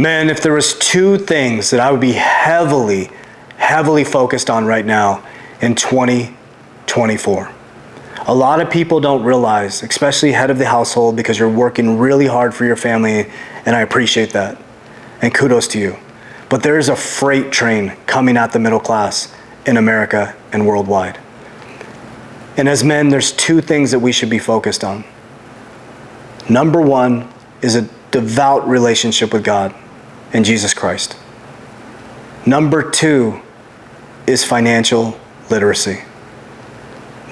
Man, if there was two things that I would be heavily focused on right now in 2024. A lot of people don't realize, especially head of the household, because you're working really hard for your family, and I appreciate that. And kudos to you. But there is a freight train coming at the middle class in America and worldwide. And as men, there's two things that we should be focused on. Number one is a devout relationship with God and Jesus Christ. Number two is financial literacy.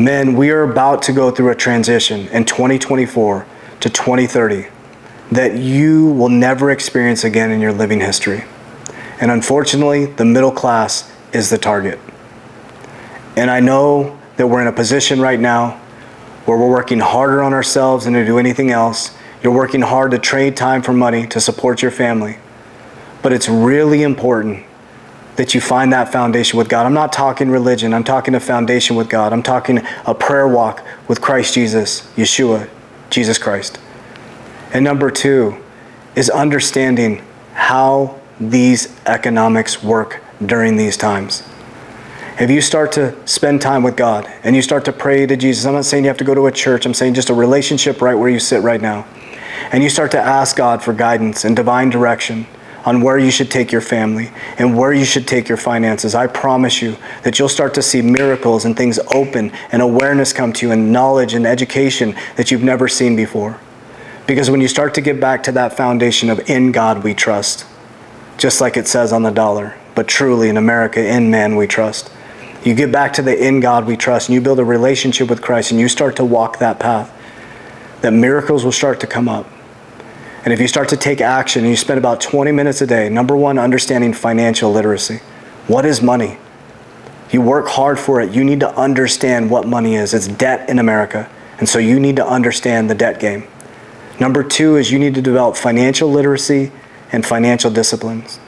Men, we are about to go through a transition in 2024 to 2030 that you will never experience again in your living history. And unfortunately, the middle class is the target. And I know that we're in a position right now where we're working harder on ourselves than to do anything else. You're working hard to trade time for money to support your family. But it's really important that you find that foundation with God. I'm not talking religion. I'm talking a foundation with God. I'm talking a prayer walk with Christ Jesus, Yeshua, Jesus Christ. And number two is understanding how these economics work during these times. If you start to spend time with God and you start to pray to Jesus, I'm not saying you have to go to a church. I'm saying just a relationship right where you sit right now. And you start to ask God for guidance and divine direction on where you should take your family and where you should take your finances. I promise you that you'll start to see miracles and things open and awareness come to you and knowledge and education that you've never seen before. Because when you start to get back to that foundation of in God we trust, just like it says on the dollar, but truly in America, in man we trust. You get back to the in God we trust and you build a relationship with Christ and you start to walk that path, that miracles will start to come up. And if you start to take action and you spend about 20 minutes a day, number one, understanding financial literacy. What is money? You work hard for it. You need to understand what money is. It's debt in America. And so you need to understand the debt game. Number two is you need to develop financial literacy and financial disciplines.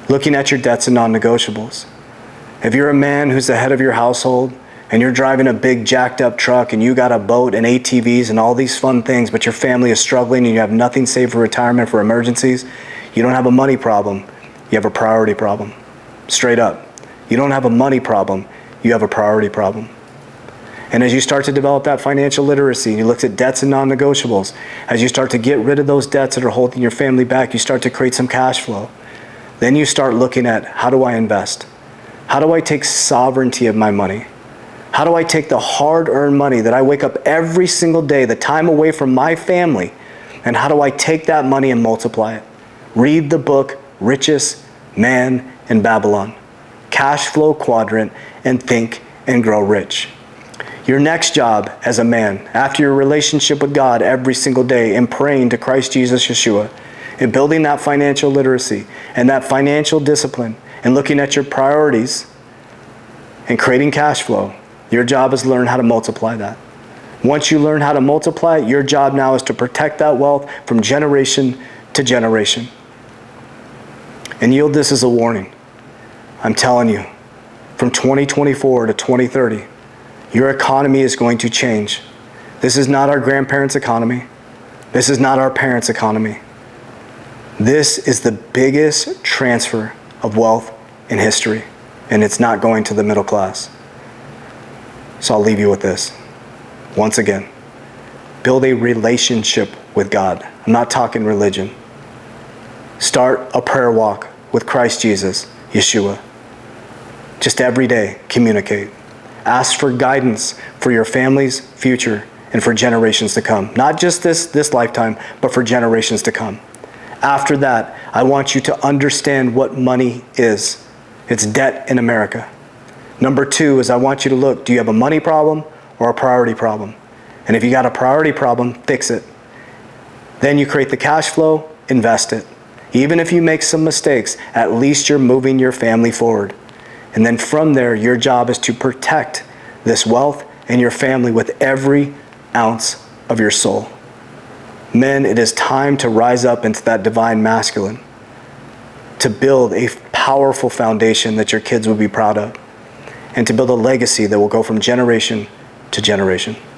Looking at your debts and non-negotiables. If you're a man who's the head of your household and you're driving a big jacked up truck and you got a boat and ATVs and all these fun things, but your family is struggling and you have nothing saved for retirement for emergencies, you don't have a money problem, you have a priority problem. Straight up. You don't have a money problem, you have a priority problem. And as you start to develop that financial literacy, and you look at debts and non-negotiables, as you start to get rid of those debts that are holding your family back, you start to create some cash flow. Then you start looking at, how do I invest? How do I take sovereignty of my money? How do I take the hard-earned money that I wake up every single day, the time away from my family, and how do I take that money and multiply it? Read the book, Richest Man in Babylon. Cash flow quadrant, and think and grow rich. Your next job as a man, after your relationship with God every single day and praying to Christ Jesus Yeshua, and building that financial literacy and that financial discipline and looking at your priorities and creating cash flow, your job is to learn how to multiply that. Once you learn how to multiply it, your job now is to protect that wealth from generation to generation. And yield this as a warning. I'm telling you, from 2024 to 2030, your economy is going to change. This is not our grandparents' economy. This is not our parents' economy. This is the biggest transfer of wealth in history, and it's not going to the middle class. So I'll leave you with this. Once again, build a relationship with God. I'm not talking religion. Start a prayer walk with Christ Jesus, Yeshua. Just every day, communicate. Ask for guidance for your family's future and for generations to come. Not just this lifetime, but for generations to come. After that, I want you to understand what money is. It's debt in America. Number two is I want you to look, do you have a money problem or a priority problem? And if you got a priority problem, fix it. Then you create the cash flow, invest it. Even if you make some mistakes, at least you're moving your family forward. And then from there, your job is to protect this wealth and your family with every ounce of your soul. Men, it is time to rise up into that divine masculine, to build a powerful foundation that your kids will be proud of, and to build a legacy that will go from generation to generation.